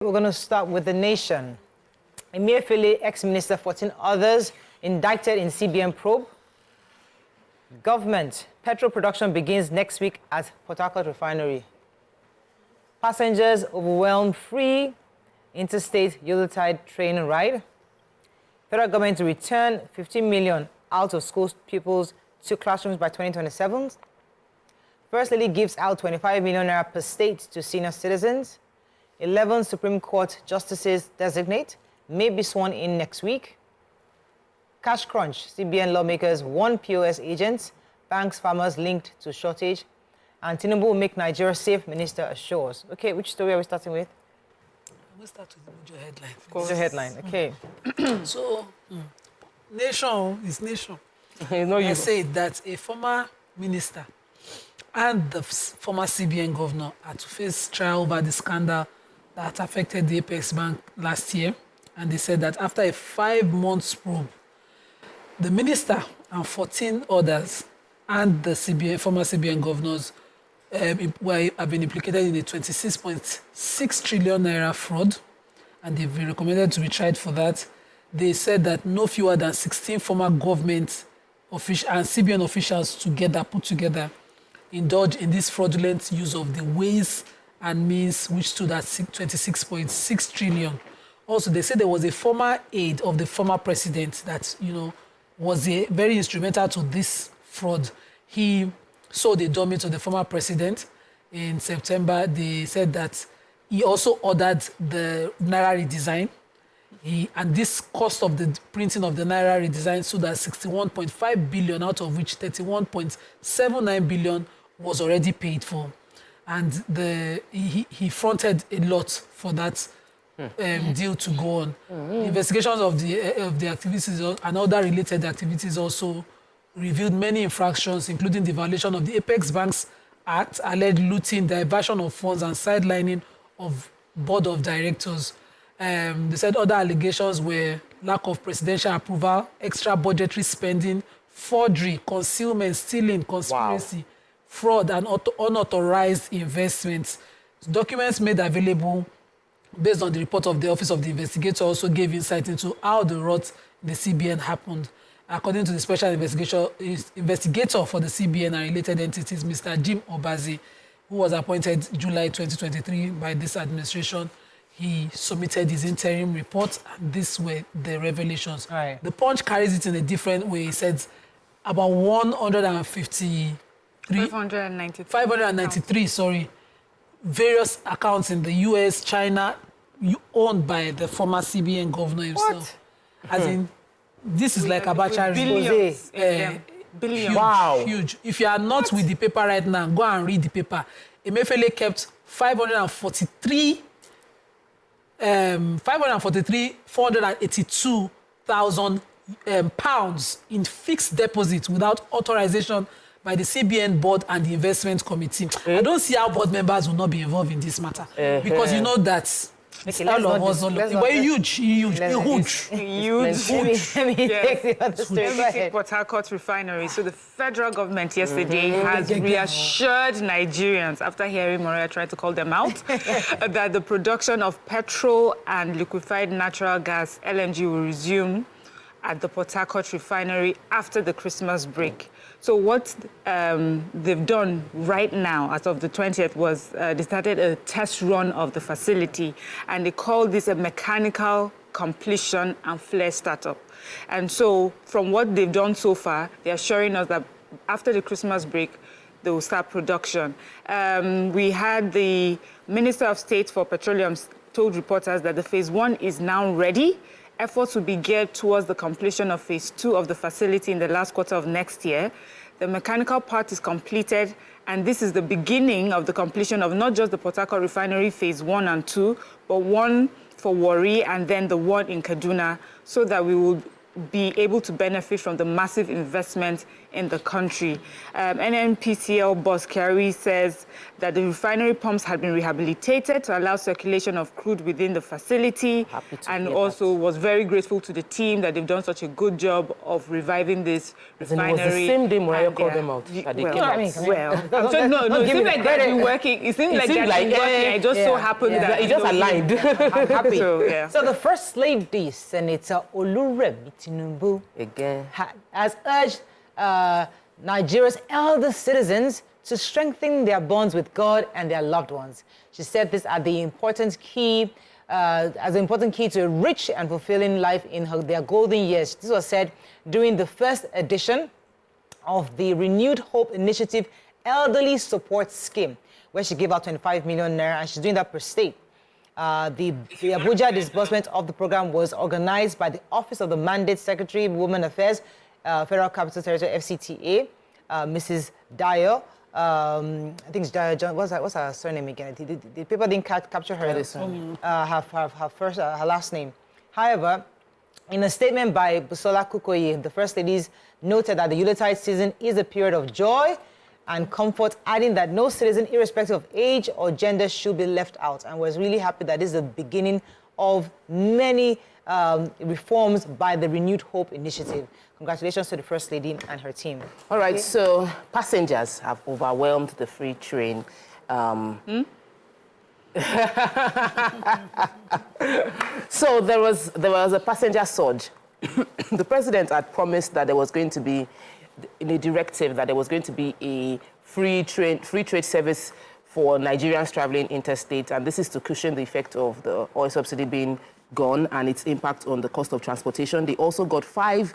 We're going to start with the nation. Emefiele, ex-minister, 14 others indicted in CBN probe. Government, petrol production begins next week at Port Harcourt Refinery. Passengers overwhelmed free interstate Yuletide train ride. Federal government to return 15 million out of school pupils to classrooms by 2027. First Lady gives out 25 million naira per state to senior citizens. 11 Supreme Court justices designate may be sworn in next week. Cash crunch, CBN lawmakers warn POS agents, banks, farmers linked to shortage. And Tinubu will make Nigeria safe, minister assures. Okay, which story are we starting with? We'll start with the major headline. Major headline, okay. So, nation is nation. I said that a former minister and the former CBN governor are to face trial over the scandal that affected the Apex Bank last year. And they said that after a 5-month probe, the minister and 14 others and the former CBN governors have been implicated in a 26.6 trillion naira fraud, and they've been recommended to be tried for that. They said that no fewer than 16 former government officials and CBN officials put together, indulged in this fraudulent use of the ways and means, which stood at 26.6 trillion. Also, they said there was a former aide of the former president that, was very instrumental to this fraud. He sold a dummy to the former president in September. They said that he also ordered the Naira redesign. And this cost of the printing of the Naira redesign stood at 61.5 billion, out of which 31.79 billion was already paid for. And he fronted a lot for that deal to go on. Investigations of the activities and other related activities also revealed many infractions, including the violation of the Apex Banks Act, alleged looting, diversion of funds, and sidelining of board of directors. They said other allegations were lack of presidential approval, extra budgetary spending, forgery, concealment, stealing, conspiracy, fraud, and unauthorized investments. Documents made available based on the report of the Office of the Investigator also gave insight into how the rot in the CBN happened. According to the special investigator for the CBN and related entities, Mr. Jim Obazee, who was appointed July 2023 by this administration, he submitted his interim report, and these were the revelations. Right. The Punch carries it in a different way. He said about 593, various accounts in the US, China, owned by the former CBN governor himself. What? As in, this is like Abacha. Billions. Billions. Wow. Huge. If you are not with the paper right now, go and read the paper. Emefiele kept 482,000 pounds in fixed deposits without authorization by the CBN board and the investment committee. I don't see how board members will not be involved in this matter, because you know that all of us were huge. Let me take Port Harcourt Refinery. So the federal government yesterday has reassured Nigerians, after hearing Maria try to call them out, that the production of petrol and liquefied natural gas, LNG, will resume at the Port Harcourt Refinery after the Christmas break. So what they've done right now, as of the 20th, was they started a test run of the facility, and they called this a mechanical completion and flare startup. And so from what they've done so far, they're assuring us that after the Christmas break, they will start production. We had the Minister of State for Petroleum told reporters that the phase 1 is now ready. Efforts will be geared towards the completion of phase 2 of the facility in the last quarter of next year. The mechanical part is completed, and this is the beginning of the completion of not just the Port Harcourt Refinery phase 1 and 2, but one for Warri and then the one in Kaduna, so that we will be able to benefit from the massive investment in the country. NNPCL boss Kerry says that the refinery pumps had been rehabilitated to allow circulation of crude within the facility, and also was very grateful to the team that they've done such a good job of reviving this refinery. It was the same day Mariah called them out. That they came out. It seems like they've been working. It seems like they've been working. It just so happened that it just aligned. I'm happy. So the First Lady, Senator Oluremi Tinubu, Again, has urged Nigeria's elder citizens to strengthen their bonds with God and their loved ones. She said this as the important key to a rich and fulfilling life in their golden years. This was said during the first edition of the Renewed Hope Initiative Elderly Support Scheme, where she gave out 25 million naira, and she's doing that per state. The Abuja disbursement of the program was organized by the Office of the Mandate Secretary, Women Affairs, Federal Capital Territory, FCTA, Mrs. Dio. I think it's Dio John. What's her surname again? The paper didn't capture her her last name. However, in a statement by Busola Kukoyi, the First Ladies noted that the Yuletide season is a period of joy and comfort, adding that no citizen, irrespective of age or gender, should be left out. And was really happy that this is the beginning of many reforms by the Renewed Hope Initiative. Congratulations to the First Lady and her team. All right, so passengers have overwhelmed the free train. So there was a passenger surge. The president had promised that there was going to be, in a directive, that there was going to be a free trade service for Nigerians traveling interstate, and this is to cushion the effect of the oil subsidy being gone and its impact on the cost of transportation. They also got five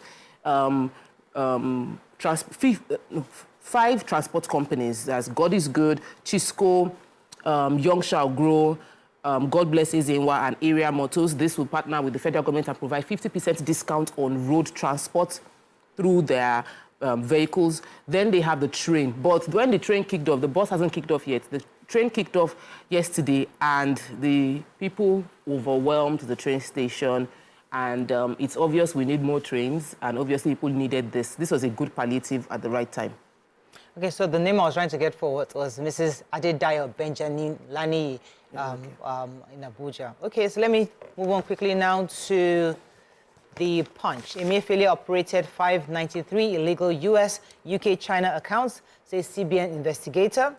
transport companies. That's God is Good, Chisco, Young Shall Grow, God Bless Ezinwa, and Area Motors. This will partner with the federal government and provide 50% discount on road transport through their vehicles. Then they have the train. But when the train kicked off, the bus hasn't kicked off yet. The train kicked off yesterday, and the people overwhelmed the train station. And it's obvious we need more trains, and obviously people needed this. This was a good palliative at the right time. Okay, so the name I was trying to get forward was Mrs. Adedayo Benjamin Lani in Abuja. Okay, so let me move on quickly now to the Punch. Emefiele operated 593 illegal US, UK, China accounts, says CBN investigator.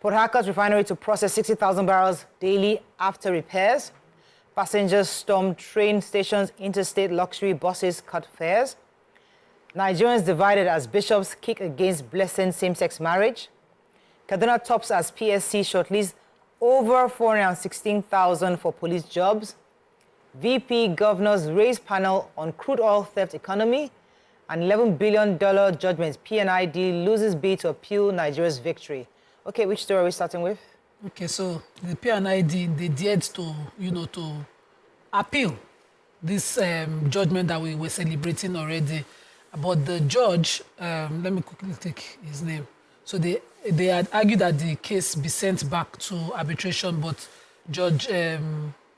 Port Harcourt Refinery to process 60,000 barrels daily after repairs. Passengers storm train stations, interstate luxury buses cut fares. Nigerians divided as bishops kick against blessing same-sex marriage. Kaduna tops as PSC shortlist over 416,000 for police jobs. VP governors raise panel on crude oil theft economy. And $11 billion judgment. P&ID loses bid to appeal Nigeria's victory. Okay, which story are we starting with? Okay, so the P&ID, they dared to, to appeal this judgment that we were celebrating already. But the judge, let me quickly take his name. So they had argued that the case be sent back to arbitration, but Judge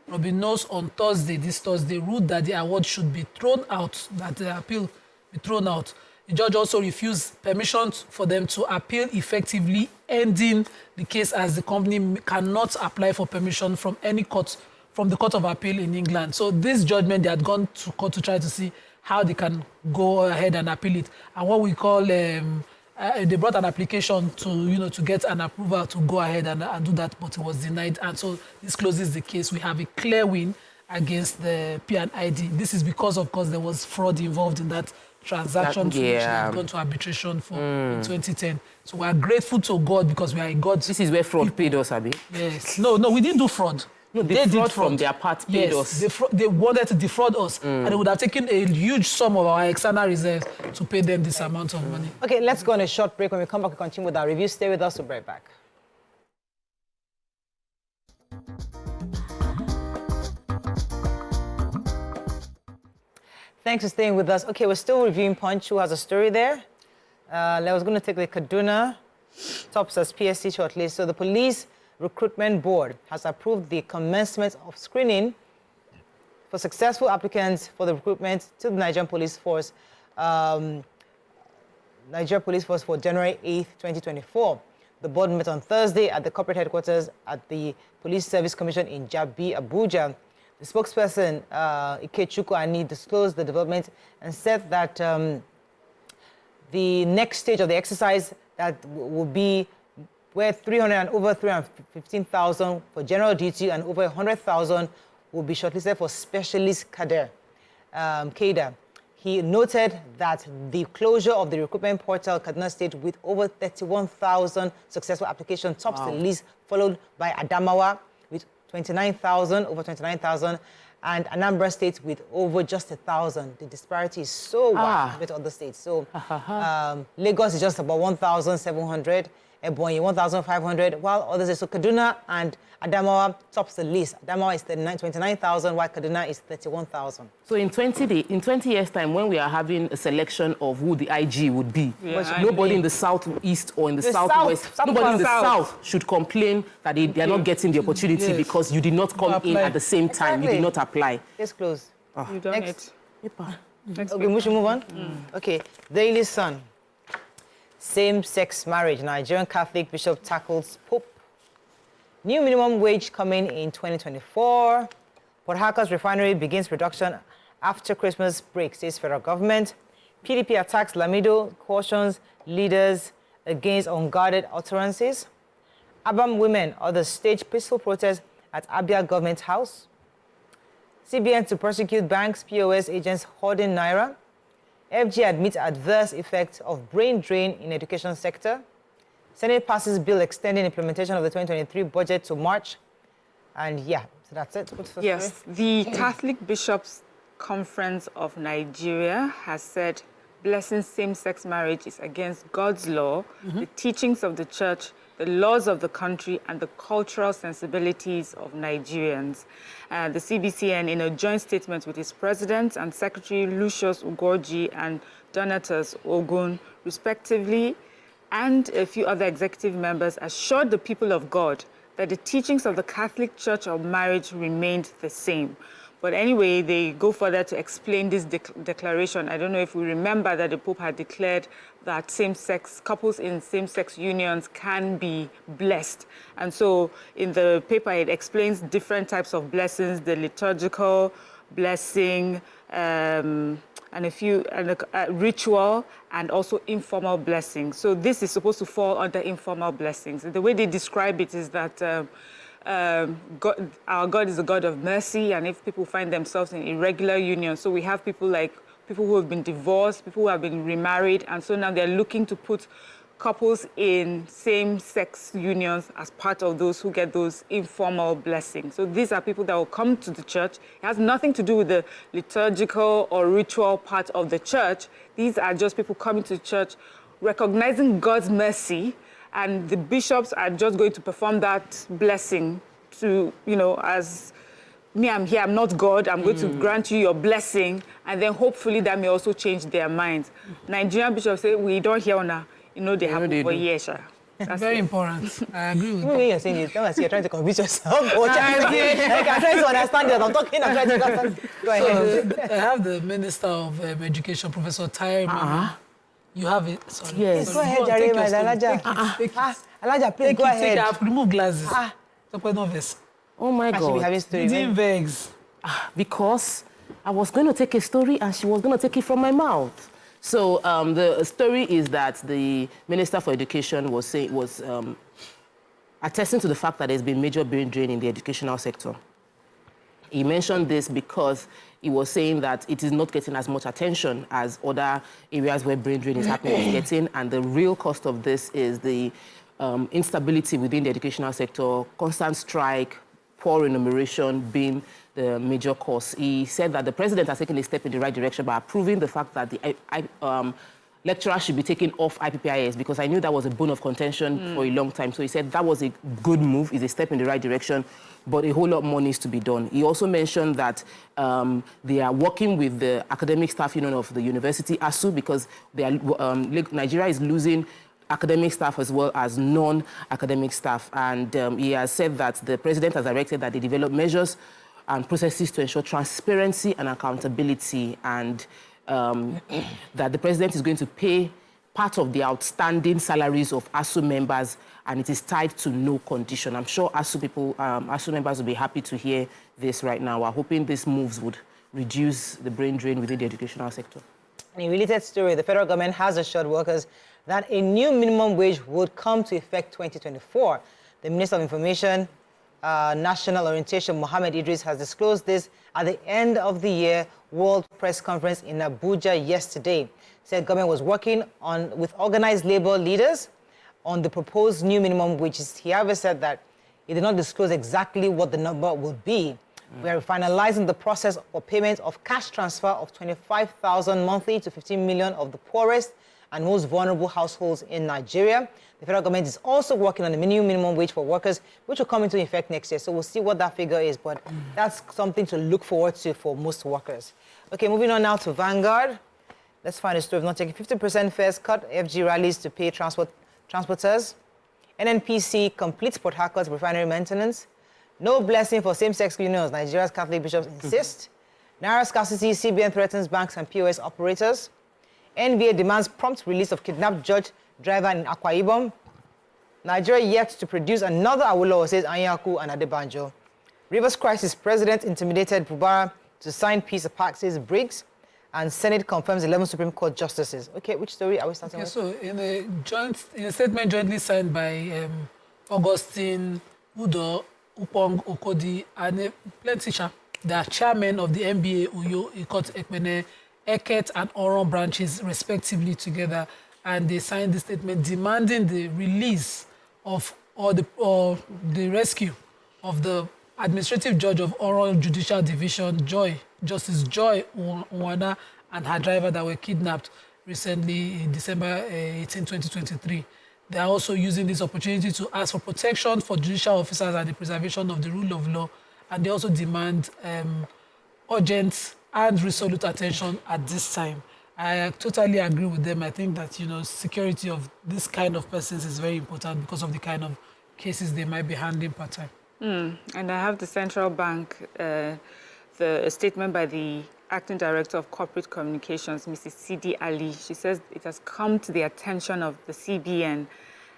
Robin Knowles on this Thursday, ruled that the award should be thrown out, that the appeal be thrown out. The judge also refused permission for them to appeal, effectively ending the case, as the company cannot apply for permission from any court, from the Court of Appeal in England. So this judgment, they had gone to court to try to see how they can go ahead and appeal it. And what we call, they brought an application to, to get an approval to go ahead and do that, but it was denied. And so this closes the case. We have a clear win against the P&ID. This is because, of course, there was fraud involved in that transaction, which had gone to arbitration for in 2010. So we are grateful to God because we are in God's... This is where fraud paid us, Abi. Yes. No, we didn't do fraud. No, they did fraud from their part, paid us. They wanted to defraud us, and they would have taken a huge sum of our external reserves to pay them this amount of money. Okay, let's go on a short break. When we come back, we continue with our review. Stay with us. We'll be right back. Thanks for staying with us. Okay, we're still reviewing Punch, who has a story there. I was going to take the Kaduna tops as PSC shortlist. So the Police Recruitment Board has approved the commencement of screening for successful applicants for the recruitment to the Nigerian Police Force. Nigeria Police Force for January 8th, 2024. The board met on Thursday at the corporate headquarters at the Police Service Commission in Jabi, Abuja. The spokesperson, Ikechukwu Ani, disclosed the development and said that the next stage of the exercise that will be where over 315,000 for general duty and over 100,000 will be shortlisted for specialist cadre. He noted that the closure of the recruitment portal Kaduna State with over 31,000 successful applications tops the list, followed by Adamawa with 29,000, over 29,000, and Anambra State with over just 1,000. The disparity is so wide compared to other states. So Lagos is just about 1,700. Ebonyi 1,500, while others are so Kaduna and Adamawa tops the list. Adamawa is 29,000, while Kaduna is 31,000. So in 20 years' time, when we are having a selection of who the IG would be, nobody in the southeast or in the southwest, nobody in the south should complain that they are not getting the opportunity because you did not come in at the same time. You did not apply. Case closed. You done it. Okay, we should move on. Okay, Daily Sun. Same-sex marriage. Nigerian Catholic bishop tackles Pope. New minimum wage coming in 2024. Port Harcourt's refinery begins production after Christmas break, says federal government. PDP attacks Lamido, cautions leaders against unguarded utterances. Abam women others stage peaceful protest at Abia government house. CBN to prosecute banks, POS agents hoarding naira. FG admits adverse effects of brain drain in education sector. Senate passes bill extending implementation of the 2023 budget to March. And yeah, so that's it. Yes, the Catholic Bishops' Conference of Nigeria has said blessing same-sex marriage is against God's law, the teachings of the church, the laws of the country, and the cultural sensibilities of Nigerians. The CBCN, in a joint statement with its president and secretary Lucius Ugoji and Donatus Ogun, respectively, and a few other executive members, assured the people of God that the teachings of the Catholic Church of marriage remained the same. But anyway, they go further to explain this declaration. I don't know if we remember that the Pope had declared that couples in same-sex unions can be blessed. And so in the paper, it explains different types of blessings, the liturgical blessing, and ritual, and also informal blessings. So this is supposed to fall under informal blessings. The way they describe it is that our God is a God of mercy, and if people find themselves in irregular unions, so we have people who have been divorced, people who have been remarried, and so now they're looking to put couples in same-sex unions as part of those who get those informal blessings. So these are people that will come to the church. It has nothing to do with the liturgical or ritual part of the church. These are just people coming to church, recognizing God's mercy, and the bishops are just going to perform that blessing to, as me, I'm here, I'm not God, I'm going to grant you your blessing, and then hopefully that may also change their minds. Nigerian bishops say, we don't hear now, they happen for years. That's very important. I agree with that. When you're saying it, don't you're trying to convince yourself. I'm trying to understand it. I'm talking, I'm trying to understand. Go ahead. So, I have the Minister of Education, Professor Tayo. You have it. Sorry. Yes. Go ahead, Jare, my Alaja. Alaja, please go ahead. I have to remove glasses. Oh my God. You didn't vex. Because I was going to take a story and she was going to take it from my mouth. So the story is that the Minister for Education was attesting to the fact that there's been major brain drain in the educational sector. He mentioned this because he was saying that it is not getting as much attention as other areas where brain drain is happening is getting, and the real cost of this is the instability within the educational sector, constant strike, poor remuneration being the major cause. He said that the president has taken a step in the right direction by approving the fact that the lecturers should be taken off IPPIS, because I knew that was a bone of contention for a long time. So he said that was a good move, is a step in the right direction, but a whole lot more needs to be done. He also mentioned that they are working with the academic staff union of the university, ASU, because they are, Nigeria is losing academic staff as well as non-academic staff. And he has said that the president has directed that they develop measures and processes to ensure transparency and accountability, and that the president is going to pay part of the outstanding salaries of ASU members, and it is tied to no condition. I'm sure ASU members will be happy to hear this right now. We're hoping these moves would reduce the brain drain within the educational sector. In a related story, the federal government has assured workers that a new minimum wage would come to effect 2024. The Minister of Information, National Orientation, Mohammed Idris, has disclosed this at the end of the year World Press Conference in Abuja yesterday. Said government was working with organized labor leaders on the proposed new minimum wages. He however said that he did not disclose exactly what the number would be. We are finalizing the process for payment of cash transfer of 25,000 monthly to 15 million of the poorest and most vulnerable households in Nigeria. The federal government is also working on the minimum wage for workers, which will come into effect next year. So we'll see what that figure is, but that's something to look forward to for most workers. Okay, moving on now to Vanguard. Let's find a story of not taking 50% fares cut, FG rallies to pay transporters. NNPC completes Port Harcourt's refinery maintenance. No blessing for same-sex unions, Nigeria's Catholic bishops insist. Naira scarcity, CBN threatens banks and POS operators. NBA demands prompt release of kidnapped judge driver in Akwa Ibom. Nigeria yet to produce another Awolowo, says Anyaku and Adebanjo. Rivers crisis, president intimidated Bubara to sign peace pact, says Briggs. And Senate confirms 11 Supreme Court justices. Okay, which story are we starting with? So in a statement jointly signed by Augustine Udo, Upong Okodi, and Plenty, the chairman of the NBA, Uyo, Ikot Ekmene, Eket, and Oron branches, respectively, together, and they signed the statement demanding the release of or the rescue of the administrative judge of Oron Judicial Division, Justice Joy Nwana, and her driver that were kidnapped recently in December 18, 2023. They are also using this opportunity to ask for protection for judicial officers and the preservation of the rule of law, and they also demand urgent and resolute attention at this time. I totally agree with them. I think that, security of this kind of persons is very important because of the kind of cases they might be handling per time. And I have the central bank, a statement by the Acting Director of Corporate Communications, Mrs. Sidi Ali. She says it has come to the attention of the CBN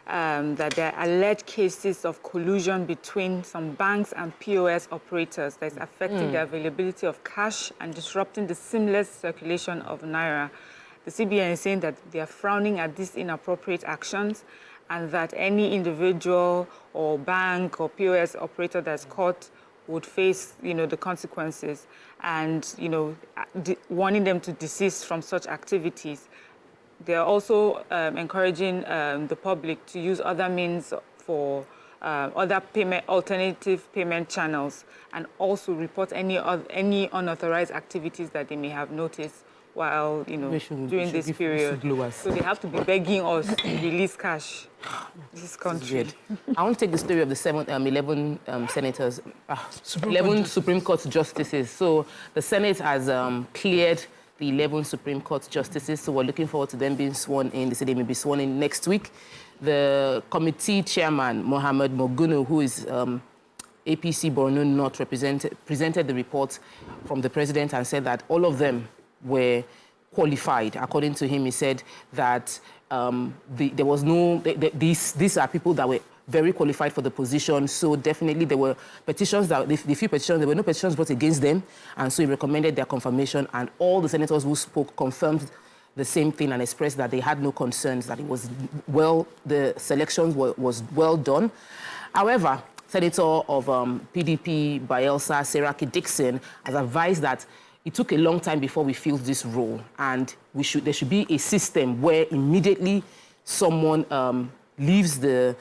that there are alleged cases of collusion between some banks and POS operators that is affecting the availability of cash and disrupting the seamless circulation of Naira. The CBN is saying that they are frowning at these inappropriate actions and that any individual or bank or POS operator that's caught would face, the consequences, and, warning them to desist from such activities. They are also encouraging the public to use other means for other alternative payment channels, and also report any unauthorized activities that they may have noticed while, during this period. So they have to be begging us to release cash in this country. I want to take the story of the 11 senators, 11 Supreme Court justices. So the Senate has cleared the 11 Supreme Court justices, so we're looking forward to them being sworn in. They said they may be sworn in next week. The committee chairman, Mohammed Mogunu, who is APC Borno North, presented the report from the president and said that all of them were qualified. According to him, he said that there was no... These are people that were very qualified for the position, so definitely there were petitions, the few petitions, there were no petitions brought against them, and so he recommended their confirmation, and all the senators who spoke confirmed the same thing and expressed that they had no concerns, that it was the selections was well done. However, Senator of PDP Bayelsa, Seraki Dixon, has advised that it took a long time before we filled this role, and there should be a system where immediately someone leaves the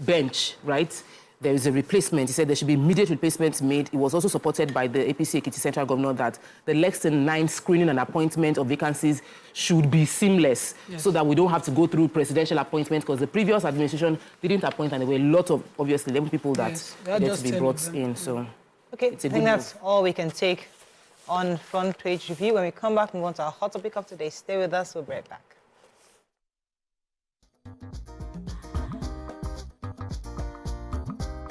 bench, right? There is a replacement. He said there should be immediate replacements made. It was also supported by the APC Ekiti Central Governor that the next in line screening and appointment of vacancies should be seamless, so that we don't have to go through presidential appointment, because the previous administration didn't appoint, and there were a lot of, obviously, 11 people that needed to be brought in. So, okay, I think that's all we can take on Front Page Review. When we come back, we want our hot topic of today. Stay with us. We'll be right back.